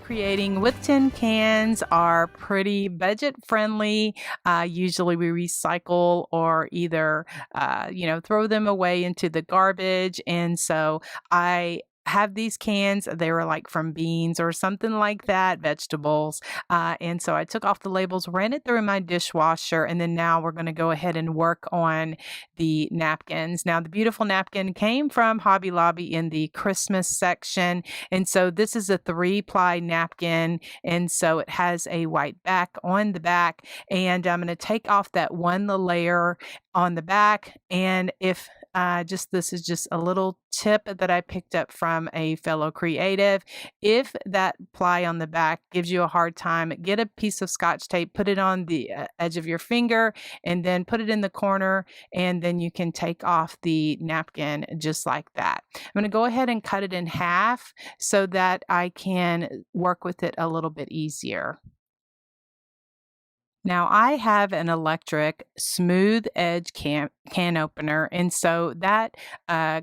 Creating with tin cans are pretty budget friendly. Usually we recycle or either, throw them away into the garbage. And so I have these cans. They were like from beans or something like that, vegetables. And so I took off the labels, ran it through my dishwasher, and then now we're going to go ahead and work on the napkins. Now, the beautiful napkin came from Hobby Lobby in the Christmas section. And so this is a 3-ply napkin. And so it has a white back on the back. And I'm going to take off that one layer on the back. And if this is just a little tip that I picked up from a fellow creative. If that ply on the back gives you a hard time, get a piece of scotch tape, put it on the edge of your finger, and then put it in the corner, and then you can take off the napkin just like that. I'm going to go ahead and cut it in half so that I can work with it a little bit easier. Now, I have an electric smooth edge can opener, and so that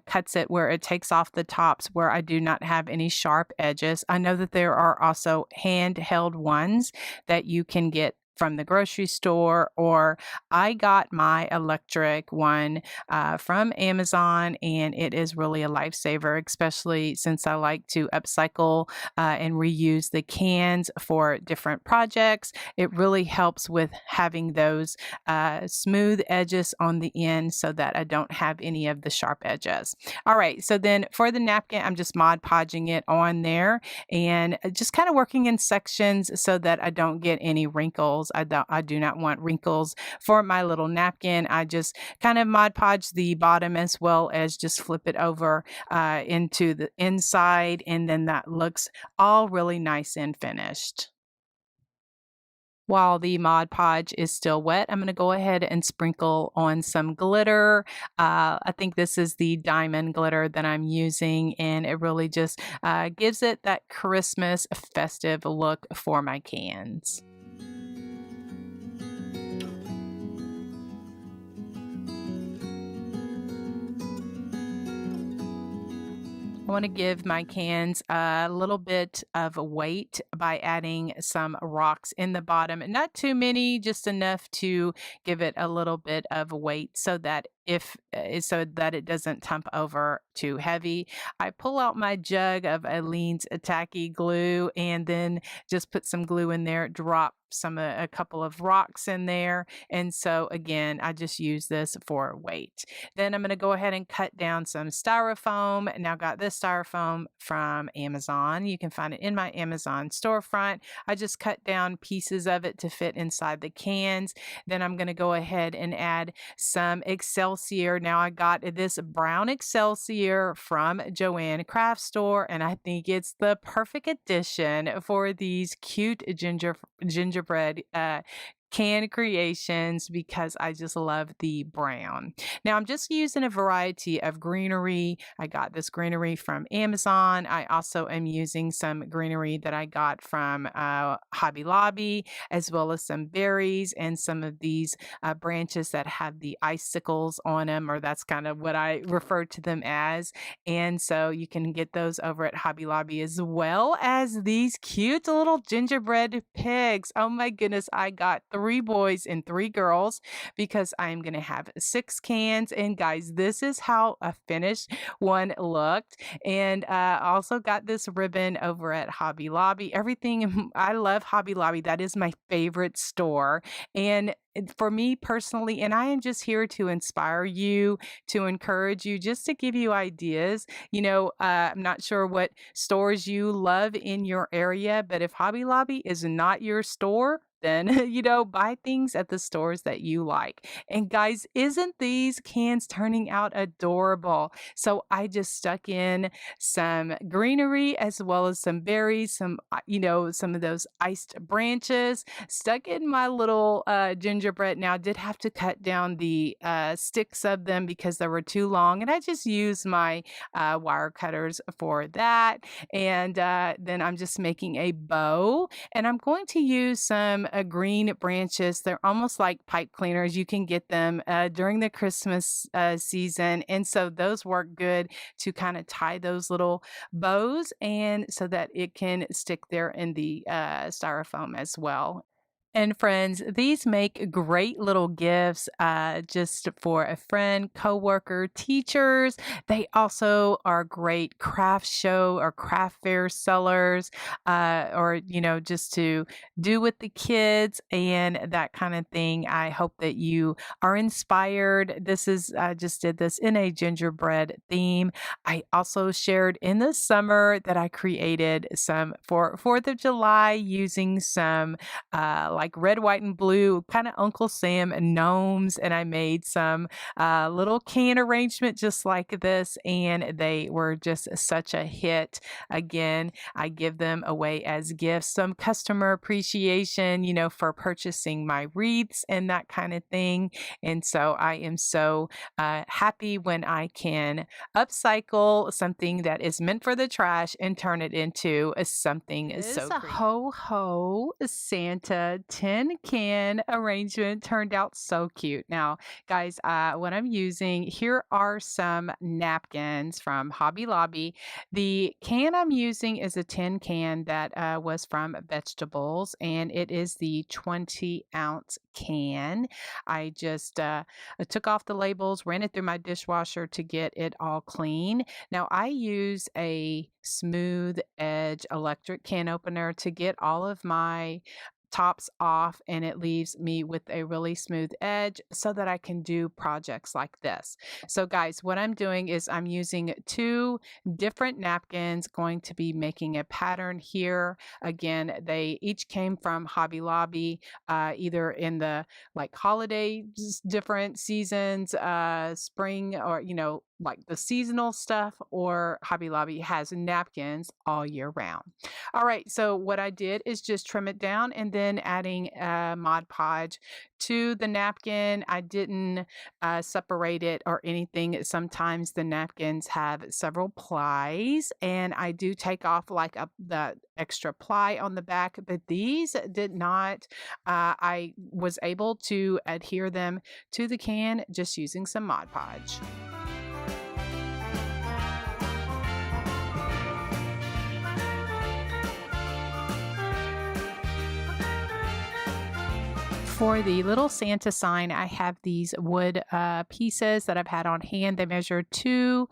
cuts it where it takes off the tops where I do not have any sharp edges. I know that there are also handheld ones that you can get from the grocery store, or I got my electric one from Amazon, and it is really a lifesaver, especially since I like to upcycle and reuse the cans for different projects. It really helps with having those smooth edges on the end so that I don't have any of the sharp edges. All right, so then for the napkin, I'm just Mod Podging it on there and just kind of working in sections so that I don't get any wrinkles. I do not want wrinkles for my little napkin. I just kind of Mod Podge the bottom as well as just flip it over into the inside, and then that looks all really nice and finished. While the Mod Podge is still wet, I'm going to go ahead and sprinkle on some glitter. I think this is the diamond glitter that I'm using, and it really just gives it that Christmas festive look for my cans. I want to give my cans a little bit of weight by adding some rocks in the bottom. Not too many, just enough to give it a little bit of weight so that it doesn't tump over too heavy. I pull out my jug of Aleene's tacky glue and then just put some glue in there, drop a couple of rocks in there. And so again, I just use this for weight. Then I'm going to go ahead and cut down some styrofoam. Now, got this styrofoam from Amazon. You can find it in my Amazon storefront. I just cut down pieces of it to fit inside the cans. Then I'm going to go ahead and add some Excelsior. Now, I got this brown Excelsior from Joann Craft Store, and I think it's the perfect addition for these cute gingerbread can creations because I just love the brown. Now, I'm just using a variety of greenery. I got this greenery from Amazon. I also am using some greenery that I got from Hobby Lobby, as well as some berries and some of these branches that have the icicles on them, or that's kind of what I refer to them as. And so you can get those over at Hobby Lobby, as well as these cute little gingerbread pigs. Oh my goodness, I got 3 boys and 3 girls because I'm going to have 6 cans. And guys, this is how a finished one looked. And also got this ribbon over at Hobby Lobby. Everything, I love Hobby Lobby. That is my favorite store. And for me personally, and I am just here to inspire you, to encourage you, just to give you ideas. I'm not sure what stores you love in your area, but if Hobby Lobby is not your store, then buy things at the stores that you like. And guys, isn't these cans turning out adorable? So I just stuck in some greenery as well as some berries, some of those iced branches, stuck in my little gingerbread. Now, I did have to cut down the sticks of them because they were too long, and I just used my wire cutters for that. And then I'm just making a bow, and I'm going to use some green branches. They're almost like pipe cleaners. You can get them during the Christmas season. And so those work good to kind of tie those little bows and so that it can stick there in the styrofoam as well. And friends, these make great little gifts just for a friend, coworker, teachers. They also are great craft show or craft fair sellers, or just to do with the kids and that kind of thing. I hope that you are inspired. This is I just did this in a gingerbread theme. I also shared in the summer that I created some for 4th of July using some like red, white, and blue, kind of Uncle Sam gnomes. And I made some little can arrangement just like this, and they were just such a hit. Again, I give them away as gifts, some customer appreciation, for purchasing my wreaths and that kind of thing. And so I am so happy when I can upcycle something that is meant for the trash and turn it into something so A creative. ho ho Santa tin can arrangement turned out so cute. Now, guys, what I'm using here are some napkins from Hobby Lobby. The can I'm using is a tin can that was from vegetables, and it is the 20-ounce can. I took off the labels, ran it through my dishwasher to get it all clean. Now, I use a smooth edge electric can opener to get all of my tops off, and it leaves me with a really smooth edge so that I can do projects like this. So guys, what I'm doing is I'm using two different napkins, going to be making a pattern here. Again, they each came from Hobby Lobby, either in the like holiday different seasons, spring, or like the seasonal stuff, or Hobby Lobby has napkins all year round. All right, so what I did is just trim it down and then adding Mod Podge to the napkin. I didn't separate it or anything. Sometimes the napkins have several plies, and I do take off like the extra ply on the back, but these did not. I was able to adhere them to the can just using some Mod Podge. For the little Santa sign, I have these wood pieces that I've had on hand. They measure 2.5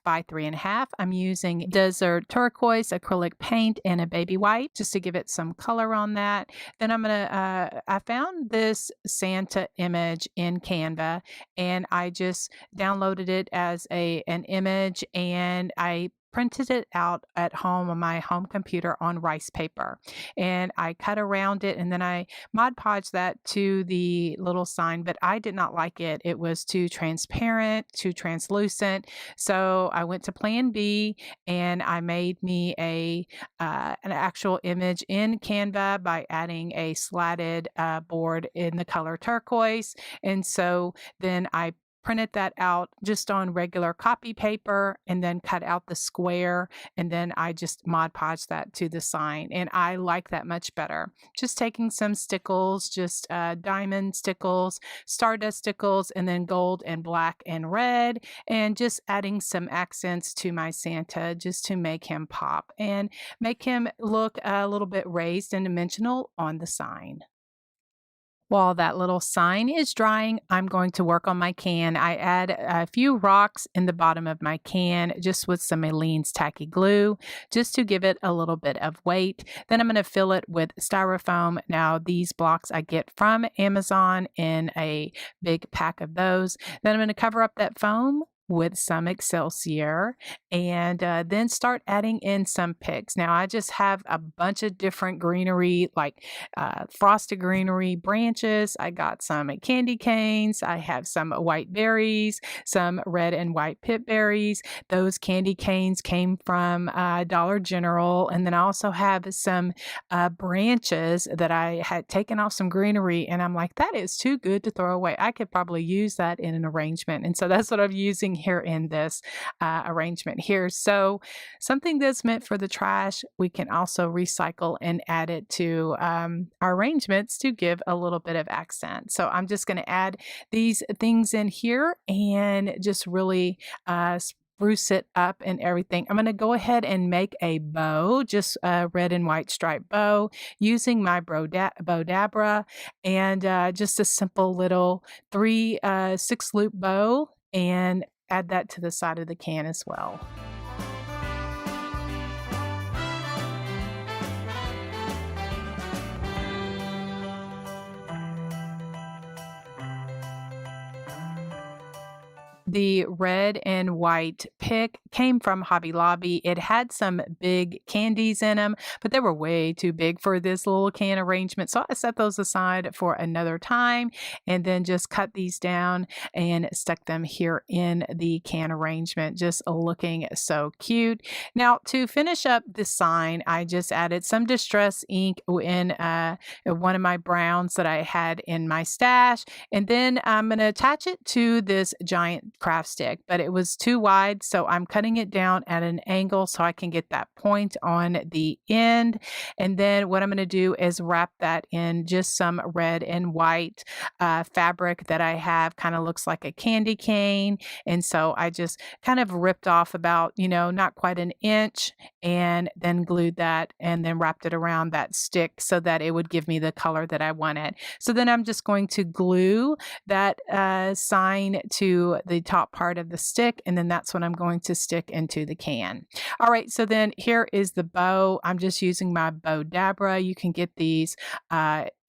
by 3.5. I'm using desert turquoise acrylic paint and a baby white just to give it some color on that. Then I found this Santa image in Canva, and I just downloaded it as an image, and I printed it out at home on my home computer on rice paper, and I cut around it, and then I Mod Podge that to the little sign, but I did not like it. It was too transparent, too translucent. So I went to Plan B, and I made me an actual image in Canva by adding a slatted board in the color turquoise. And so then I printed that out just on regular copy paper and then cut out the square, and then I just Mod Podge that to the sign, and I like that much better. Just taking some stickles, just diamond stickles, stardust stickles, and then gold and black and red, and just adding some accents to my Santa just to make him pop and make him look a little bit raised and dimensional on the sign. While that little sign is drying, I'm going to work on my can. I add a few rocks in the bottom of my can just with some Aleene's tacky glue just to give it a little bit of weight. Then I'm going to fill it with styrofoam. Now, these blocks I get from Amazon in a big pack of those. Then I'm going to cover up that foam with some Excelsior, and then start adding in some picks. Now, I just have a bunch of different greenery, like frosted greenery branches. I got some candy canes. I have some white berries, some red and white pip berries. Those candy canes came from Dollar General. And then I also have some branches that I had taken off some greenery, and I'm like, that is too good to throw away. I could probably use that in an arrangement. And so that's what I'm using here in this arrangement here. So something that's meant for the trash, we can also recycle and add it to our arrangements to give a little bit of accent. So I'm just going to add these things in here and just really spruce it up and everything. I'm going to go ahead and make a bow, just a red and white striped bow using my bow dabra and just a simple little 6 loop bow, and add that to the side of the can as well. The red and white pick came from Hobby Lobby. It had some big candies in them, but they were way too big for this little can arrangement. So I set those aside for another time and then just cut these down and stuck them here in the can arrangement, just looking so cute. Now, to finish up the sign, I just added some distress ink in one of my browns that I had in my stash. And then I'm going to attach it to this giant craft stick, but it was too wide, so I'm cutting it down at an angle so I can get that point on the end. And then what I'm going to do is wrap that in just some red and white fabric that I have, kind of looks like a candy cane. And so I just kind of ripped off about, not quite an inch, and then glued that and then wrapped it around that stick so that it would give me the color that I wanted. So then I'm just going to glue that sign to the top part of the stick, and then that's what I'm going to stick into the can. All right, so then here is the bow. I'm just using my bow dabra. You can get these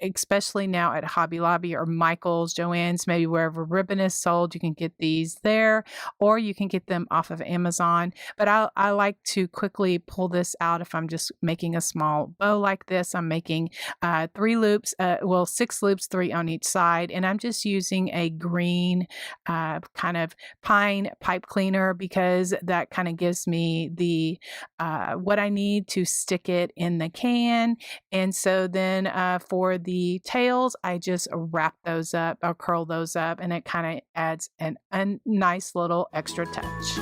especially now at Hobby Lobby or Michael's, Joann's, maybe wherever ribbon is sold, you can get these there, or you can get them off of Amazon. But I like to quickly pull this out if I'm just making a small bow like this. I'm making 6 loops, 3 on each side, and I'm just using a green kind of pine pipe cleaner because that kind of gives me the what I need to stick it in the can. And so then for the tails, I just wrap those up or curl those up, and it kind of adds a nice little extra touch.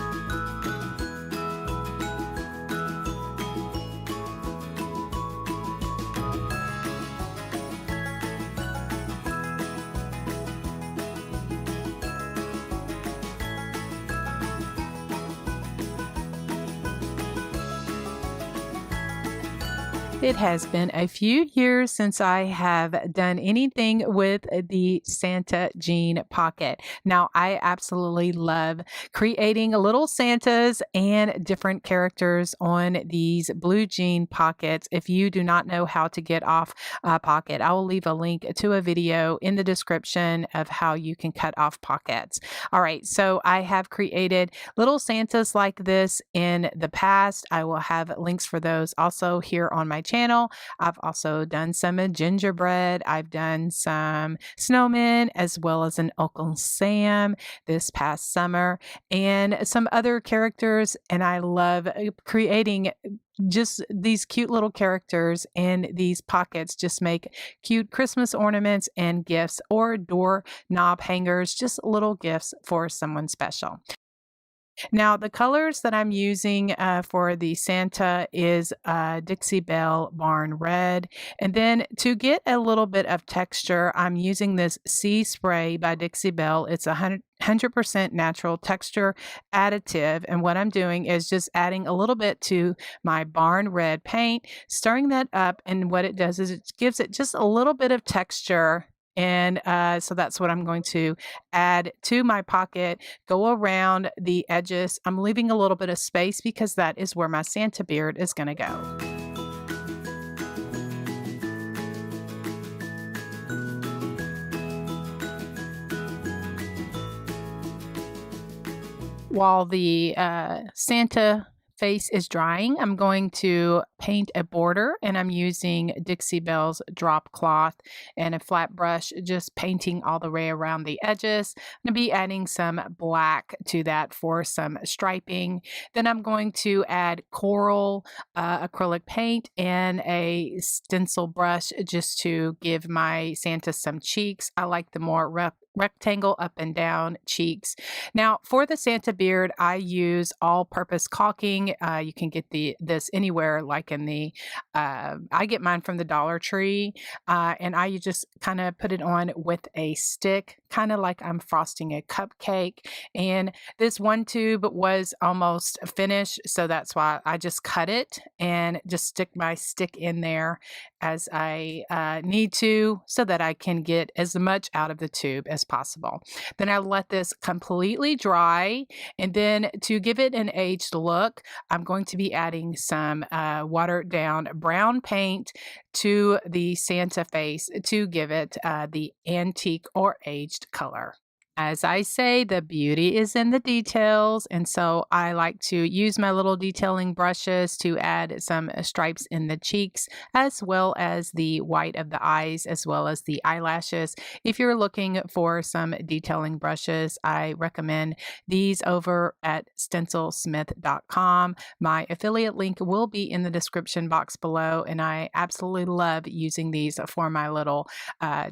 It has been a few years since I have done anything with the Santa jean pocket. Now, I absolutely love creating little Santas and different characters on these blue jean pockets. If you do not know how to get off a pocket, I will leave a link to a video in the description of how you can cut off pockets. All right, so I have created little Santas like this in the past. I will have links for those also here on my channel. I've also done some gingerbread. I've done some snowmen as well as an Uncle Sam this past summer and some other characters. And I love creating just these cute little characters in these pockets. Just make cute Christmas ornaments and gifts or door knob hangers, just little gifts for someone special. Now, the colors that I'm using for the Santa is Dixie Belle Barn Red. And then to get a little bit of texture, I'm using this Sea Spray by Dixie Belle. It's 100% natural texture additive. And what I'm doing is just adding a little bit to my Barn Red paint, stirring that up. And what it does is it gives it just a little bit of texture. And so that's what I'm going to add to my pocket, go around the edges. I'm leaving a little bit of space because that is where my Santa beard is going to go. While the Santa face is drying, I'm going to paint a border, and I'm using Dixie Belle's drop cloth and a flat brush, just painting all the way around the edges. I'm going to be adding some black to that for some striping. Then I'm going to add coral acrylic paint and a stencil brush just to give my Santa some cheeks. I like the more rectangle up and down cheeks. Now, for the Santa beard, I use all-purpose caulking. You can get this anywhere, like in the. I get mine from the Dollar Tree, and I just kind of put it on with a stick, kind of like I'm frosting a cupcake. And this one tube was almost finished, so that's why I just cut it and just stick my stick in there as I need to, so that I can get as much out of the tube as possible. Then I let this completely dry, and then to give it an aged look, I'm going to be adding some watered down brown paint to the Santa face to give it the antique or aged color. As I say, the beauty is in the details. And so I like to use my little detailing brushes to add some stripes in the cheeks, as well as the white of the eyes, as well as the eyelashes. If you're looking for some detailing brushes, I recommend these over at stencilsmith.com. My affiliate link will be in the description box below. And I absolutely love using these for my little,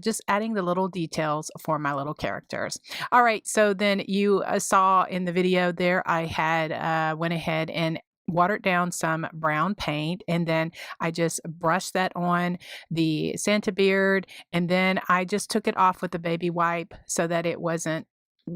just adding the little details for my little characters. All right, so then you saw in the video there, I had went ahead and watered down some brown paint, and then I just brushed that on the Santa beard, and then I just took it off with a baby wipe so that it wasn't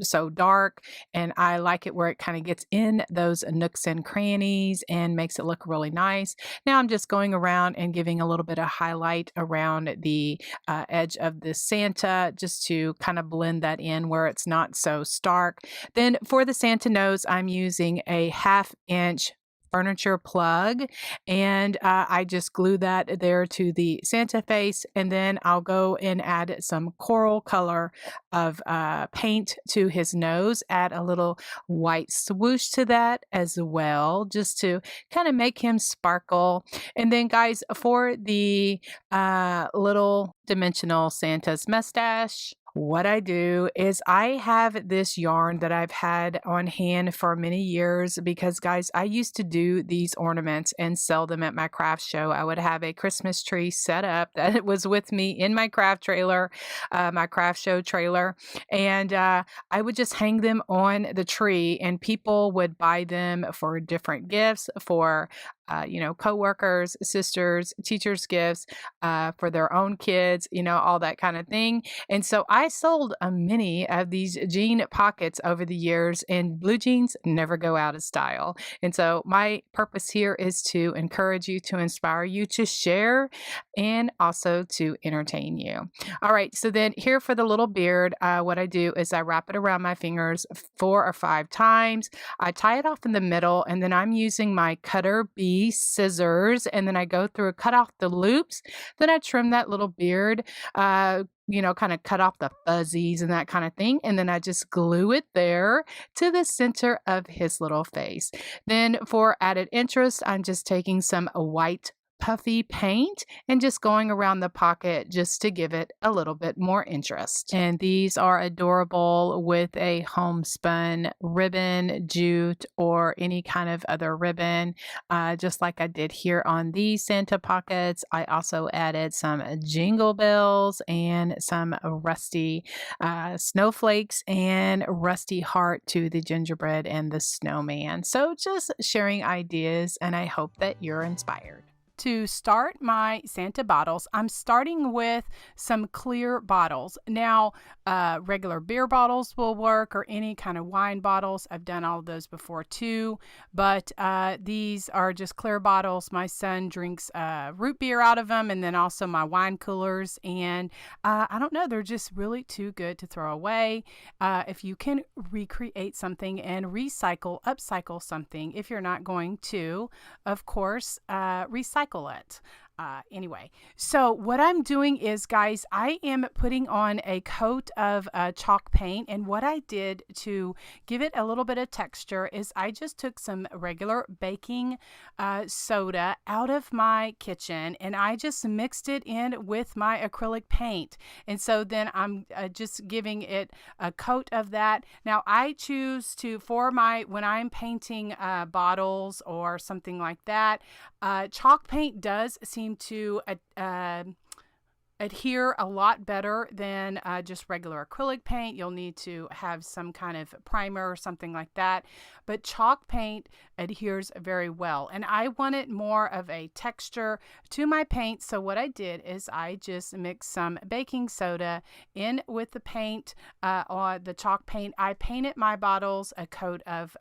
so dark. And I like it where it kind of gets in those nooks and crannies and makes it look really nice. Now I'm just going around and giving a little bit of highlight around the edge of the Santa, just to kind of blend that in where it's not so stark. Then for the Santa nose, I'm using a 1/2 inch furniture plug, and I just glue that there to the Santa face, and then I'll go and add some coral color of paint to his nose, add a little white swoosh to that as well, just to kind of make him sparkle. And then guys, for the little dimensional Santa's mustache, what I do is I have this yarn that I've had on hand for many years, because guys, I used to do these ornaments and sell them at my craft show. I would have a Christmas tree set up that was with me in my craft trailer, my craft show trailer, and I would just hang them on the tree, and people would buy them for different gifts, for coworkers, sisters, teachers' gifts, for their own kids, all that kind of thing. And so I sold many of these jean pockets over the years, and blue jeans never go out of style. And so my purpose here is to encourage you, to inspire you, to share, and also to entertain you. All right, so then here for the little beard, what I do is I wrap it around my fingers 4 or 5 times. I tie it off in the middle, and then I'm using my cutter bee scissors, and then I go through, cut off the loops, then I trim that little beard, kind of cut off the fuzzies and that kind of thing. And then I just glue it there to the center of his little face. Then for added interest, I'm just taking some white puffy paint and just going around the pocket just to give it a little bit more interest. And these are adorable with a homespun ribbon, jute, or any kind of other ribbon, just like I did here on these Santa pockets. I also added some jingle bells and some rusty snowflakes and rusty heart to the gingerbread and the snowman. So just sharing ideas, and I hope that you're inspired. To start my Santa bottles, I'm starting with some clear bottles. Now, regular beer bottles will work, or any kind of wine bottles. I've done all of those before too, but these are just clear bottles. My son drinks root beer out of them, and then also my wine coolers. And I don't know, they're just really too good to throw away. If you can recreate something and upcycle something, if you're not going to, of course, recycle it. Anyway, so what I'm doing is, guys, I am putting on a coat of chalk paint, and what I did to give it a little bit of texture is I just took some regular baking soda out of my kitchen, and I just mixed it in with my acrylic paint. And so then I'm just giving it a coat of that. Now I choose to, when I'm painting bottles or something like that, chalk paint does seem to adhere a lot better than just regular acrylic paint. You'll need to have some kind of primer or something like that. But chalk paint adheres very well. And I wanted more of a texture to my paint. So what I did is I just mixed some baking soda in with the paint, or the chalk paint. I painted my bottles a coat of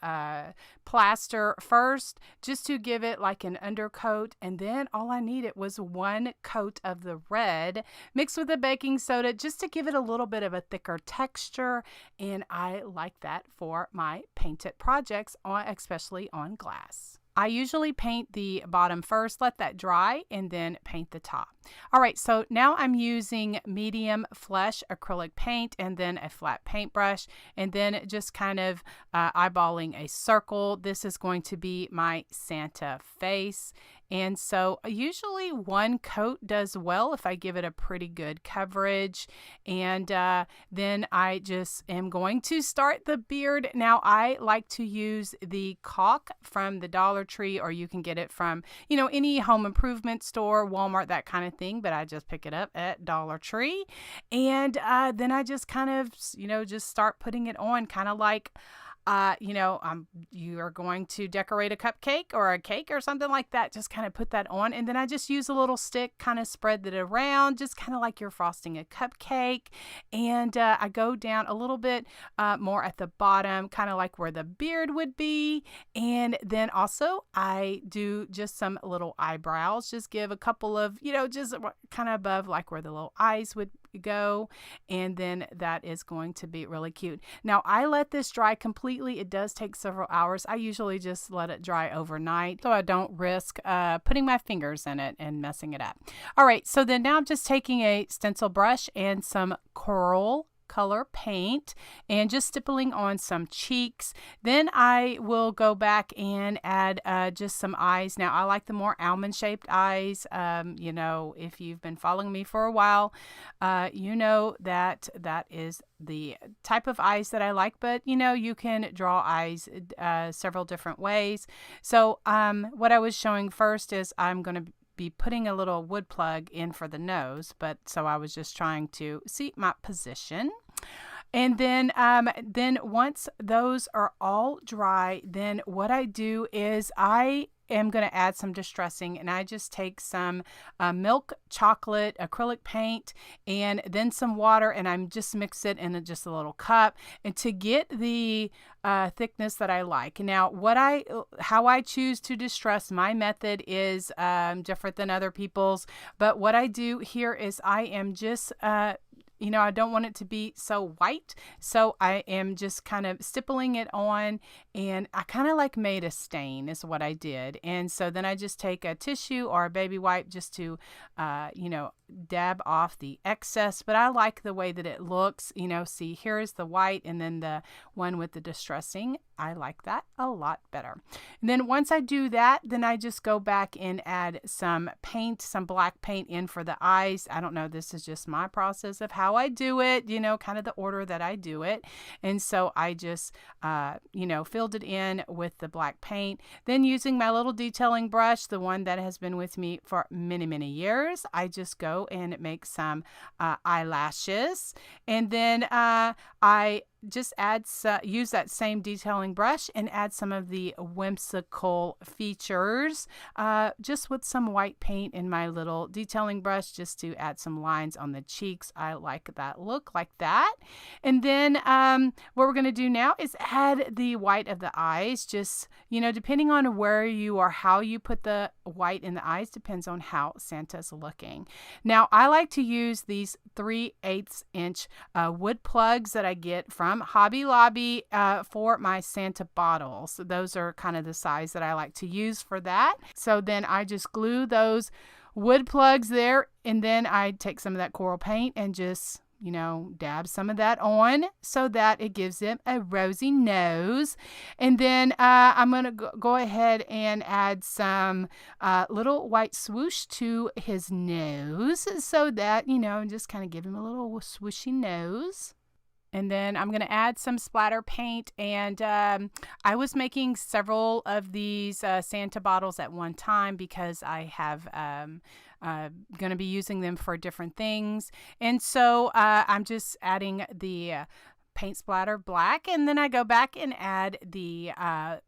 plaster first, just to give it like an undercoat. And then all I needed was one coat of the red mixed with the baking soda just to give it a little bit of a thicker texture. And I like that for my painted projects, especially on glass. I usually paint the bottom first, let that dry, and then paint the top. All right, so now I'm using medium flesh acrylic paint and then a flat paintbrush, and then just kind of eyeballing a circle. This is going to be my Santa face. And so usually one coat does well if I give it a pretty good coverage. And then I just am going to start the beard. Now I like to use the caulk from the Dollar Tree, or you can get it from, any home improvement store, Walmart, that kind of thing. But I just pick it up at Dollar Tree. And then I just kind of, just start putting it on, kind of like, you are going to decorate a cupcake or a cake or something like that. Just kind of put that on. And then I just use a little stick, kind of spread it around, just kind of like you're frosting a cupcake. And I go down a little bit more at the bottom, kind of like where the beard would be. And then also I do just some little eyebrows, just give a couple of, just kind of above like where the little eyes would go. And then that is going to be really cute. Now I let this dry completely. It does take several hours. I usually just let it dry overnight so I don't risk putting my fingers in it and messing it up. All right, so then now I'm just taking a stencil brush and some coral color paint and just stippling on some cheeks. Then I will go back and add just some eyes. Now I like the more almond shaped eyes. If you've been following me for a while, you know that is the type of eyes that I like, but you can draw eyes several different ways. So what I was showing first is I'm going to be putting a little wood plug in for the nose, but so I was just trying to see my position. And then once those are all dry, then what I do is I am going to add some distressing, and I just take some milk chocolate acrylic paint and then some water, and I'm just mix it in just a little cup, and to get the thickness that I like. Now how I choose to distress, my method is different than other people's, but what I do here is I am just I don't want it to be so white, so I am just kind of stippling it on, and I kind of like made a stain is what I did. And so then I just take a tissue or a baby wipe just to, dab off the excess, but I like the way that it looks. See, here is the white, and then the one with the distressing. I like that a lot better. And then once I do that, then I just go back and add some paint, some black paint in for the eyes. I don't know, this is just my process of how I do it, kind of the order that I do it. And so I just, filled it in with the black paint. Then using my little detailing brush, the one that has been with me for many, many years, I just go and make some eyelashes. And then I just use that same detailing brush and add some of the whimsical features just with some white paint in my little detailing brush, just to add some lines on the cheeks. I like that look like that. And then what we're going to do now is add the white of the eyes. Just depending on where you are, how you put the white in the eyes depends on how Santa's looking. Now I like to use these 3/8 inch wood plugs that I get from Hobby Lobby for my Santa bottles. Those are kind of the size that I like to use for that. So then I just glue those wood plugs there, and then I take some of that coral paint and just dab some of that on so that it gives him a rosy nose. And then I'm going to go ahead and add some little white swoosh to his nose so that, just kind of give him a little swooshy nose. And then I'm going to add some splatter paint. And I was making several of these Santa bottles at one time because I have going to be using them for different things. And so I'm just adding the paint splatter black, and then I go back and add the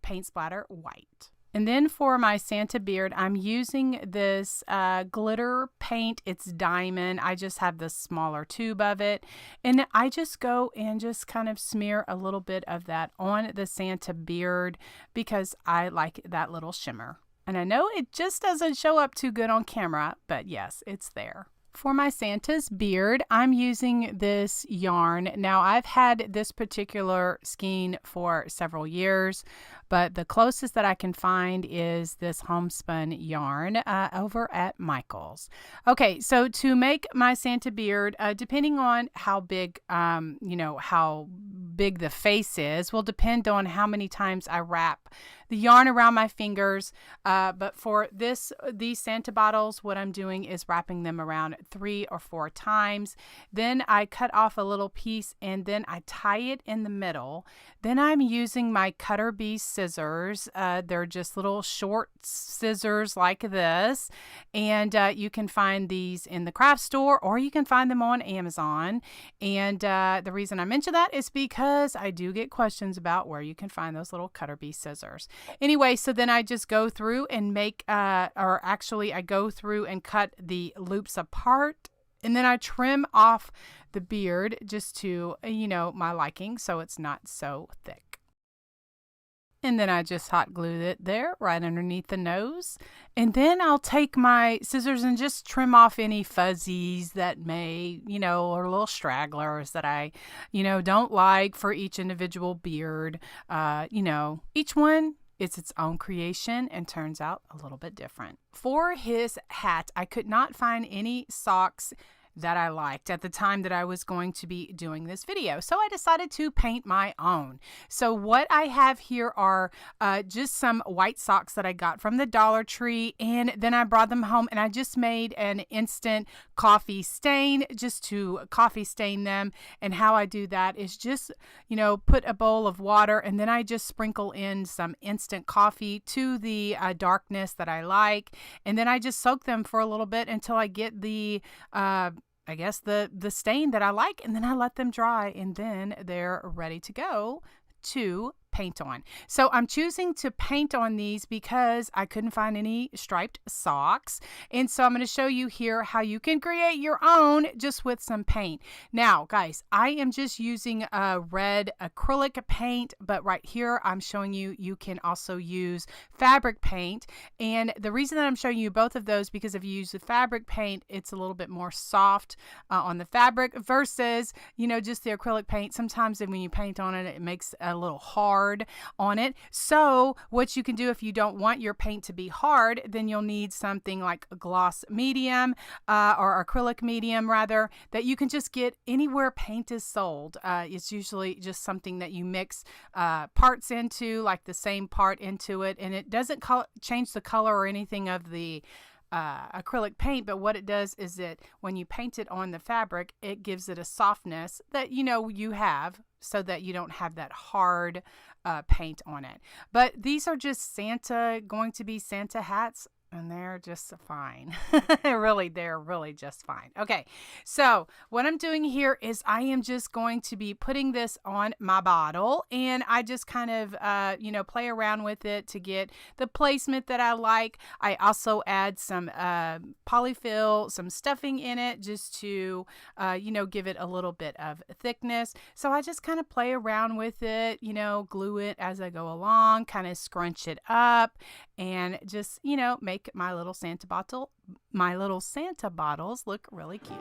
paint splatter white. And then for my Santa beard, I'm using this glitter paint. It's diamond. I just have the smaller tube of it. And I just go and just kind of smear a little bit of that on the Santa beard because I like that little shimmer. And I know it just doesn't show up too good on camera, but yes, it's there. For my Santa's beard, I'm using this yarn. Now, I've had this particular skein for several years, but the closest that I can find is this homespun yarn over at Michael's. Okay, so to make my Santa beard, depending on how big, how big the face is, will depend on how many times I wrap the yarn around my fingers. But for these Santa bottles, what I'm doing is wrapping them around 3 or 4 times. Then I cut off a little piece and then I tie it in the middle. Then I'm using my Cutter Bee scissors. They're just little short scissors like this. And you can find these in the craft store or you can find them on Amazon. And the reason I mention that is because I do get questions about where you can find those little Cutter Bee scissors. Anyway, so then I just go through and I go through and cut the loops apart. And then I trim off the beard just to, my liking, so it's not so thick. And then I just hot glue it there right underneath the nose. And then I'll take my scissors and just trim off any fuzzies that may, or little stragglers that I, don't like for each individual beard. Each one, it's its own creation and turns out a little bit different. For his hat, I could not find any socks that I liked at the time that I was going to be doing this video. So I decided to paint my own. So what I have here are just some white socks that I got from the Dollar Tree, and then I brought them home and I just made an instant coffee stain just to coffee stain them. And how I do that is just, put a bowl of water and then I just sprinkle in some instant coffee to the darkness that I like. And then I just soak them for a little bit until I get the the stain that I like, and then I let them dry, and then they're ready to go to paint on. So I'm choosing to paint on these because I couldn't find any striped socks. And so I'm going to show you here how you can create your own just with some paint. Now, guys, I am just using a red acrylic paint, but right here I'm showing you can also use fabric paint. And the reason that I'm showing you both of those because if you use the fabric paint, it's a little bit more soft on the fabric versus, just the acrylic paint. Sometimes when you paint on it, it makes a little hard on it. So what you can do if you don't want your paint to be hard, then you'll need something like a gloss medium or acrylic medium rather, that you can just get anywhere paint is sold. It's usually just something that you mix parts into, like the same part into it, and it doesn't change the color or anything of the acrylic paint, but what it does is that when you paint it on the fabric, it gives it a softness that you have, so that you don't have that hard paint on it. But these are just going to be Santa hats, and they're just fine. They're really just fine. Okay, so what I'm doing here is I am just going to be putting this on my bottle, and I just kind of, play around with it to get the placement that I like. I also add some polyfill, some stuffing in it just to, give it a little bit of thickness. So I just kind of play around with it, glue it as I go along, kind of scrunch it up, and just, make my little Santa bottles look really cute.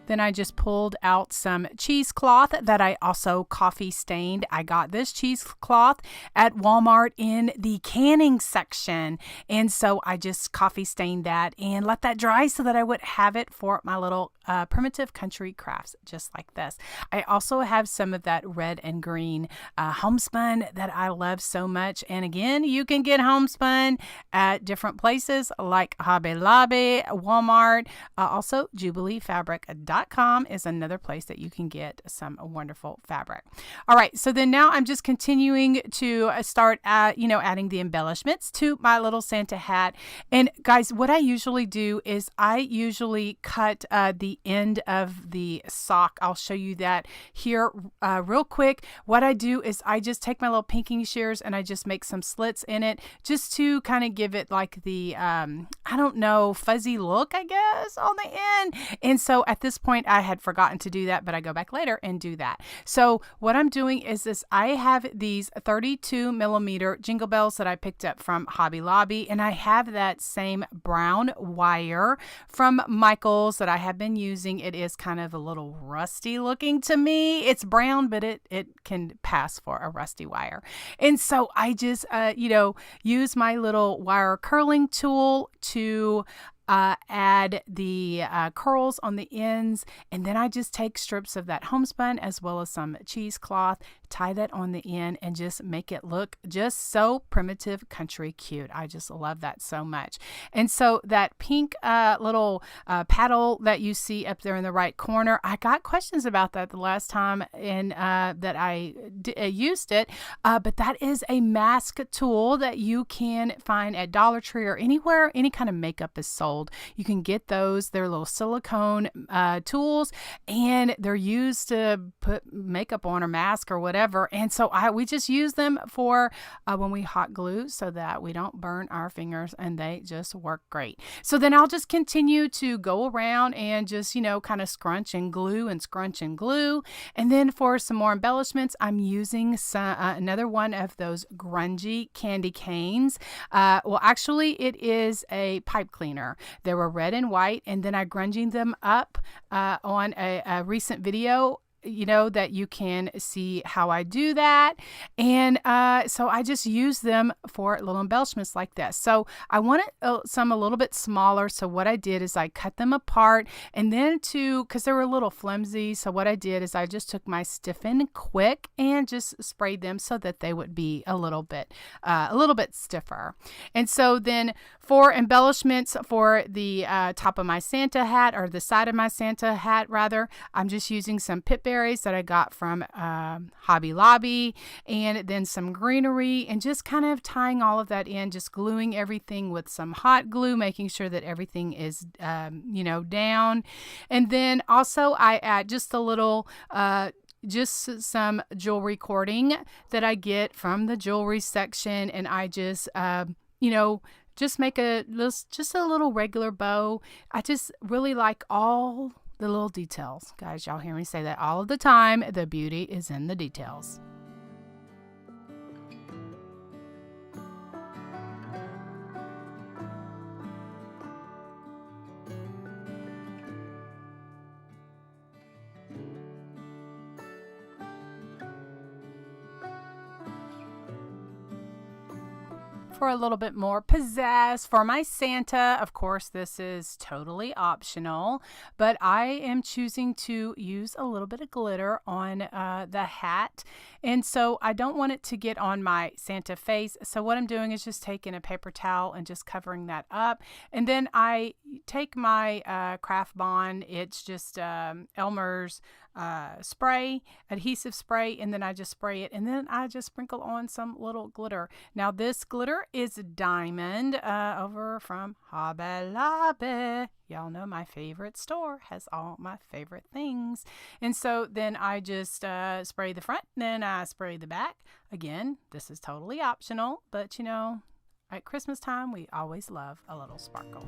Then I just pulled out some cheesecloth that I also coffee stained. I got this cheesecloth at Walmart in the canning section. And so I just coffee stained that and let that dry so that I would have it for my little primitive country crafts, just like this. I also have some of that red and green homespun that I love so much. And again, you can get homespun at different places like Hobby Lobby, Walmart. Also, JubileeFabric.com is another place that you can get some wonderful fabric. All right, so then now I'm just continuing to start adding the embellishments to my little Santa hat. And guys, what I usually do is I usually cut the end of the sock. I'll show you that here real quick. What I do is I just take my little pinking shears and I just make some slits in it just to kind of give it like the, fuzzy look, I guess, on the end. And so at this point, I had forgotten to do that, but I go back later and do that. So what I'm doing is this. I have these 32 millimeter jingle bells that I picked up from Hobby Lobby, and I have that same brown wire from Michael's that I have been using. It is kind of a little rusty looking to me. It's brown, but it can pass for a rusty wire. And so I just, use my little wire curling tool to add the curls on the ends, and then I just take strips of that homespun as well as some cheesecloth, tie that on the end, and just make it look just so primitive country cute. I just love that so much. And so that pink little paddle that you see up there in the right corner, I got questions about that the last time that I used it, but that is a mask tool that you can find at Dollar Tree or anywhere any kind of makeup is sold. You can get those. They're little silicone tools, and they're used to put makeup on or mask or whatever. And so we just use them for when we hot glue so that we don't burn our fingers, and they just work great. So then I'll just continue to go around and just, kind of scrunch and glue and scrunch and glue. And then for some more embellishments, I'm using another one of those grungy candy canes. Actually, it is a pipe cleaner. They were red and white, and then I grunging them up on a recent video, that you can see how I do that. And so I just use them for little embellishments like this. So I wanted some a little bit smaller. So what I did is I cut them apart, and then because they were a little flimsy, so what I did is I just took my Stiffen Quick and just sprayed them so that they would be a little bit stiffer. And so then for embellishments for the top of my Santa hat, or the side of my Santa hat rather, I'm just using some pip berries that I got from Hobby Lobby, and then some greenery, and just kind of tying all of that in, just gluing everything with some hot glue, making sure that everything is down. And then also I add just a little just some jewelry cording that I get from the jewelry section, and I just just make just a little regular bow. I just really like all the little details. Guys, y'all hear me say that all of the time. The beauty is in the details. For a little bit more pizzazz for my Santa, of course, this is totally optional, but I am choosing to use a little bit of glitter on the hat. And so I don't want it to get on my Santa face. So what I'm doing is just taking a paper towel and just covering that up. And then I take my Craft Bond. It's just Elmer's spray, adhesive spray, and then I just spray it, and then I just sprinkle on some little glitter. Now this glitter is diamond over from Hobby Lobby. Y'all know my favorite store has all my favorite things. And so then I just spray the front, then I spray the back. Again, this is totally optional, but at Christmas time we always love a little sparkle.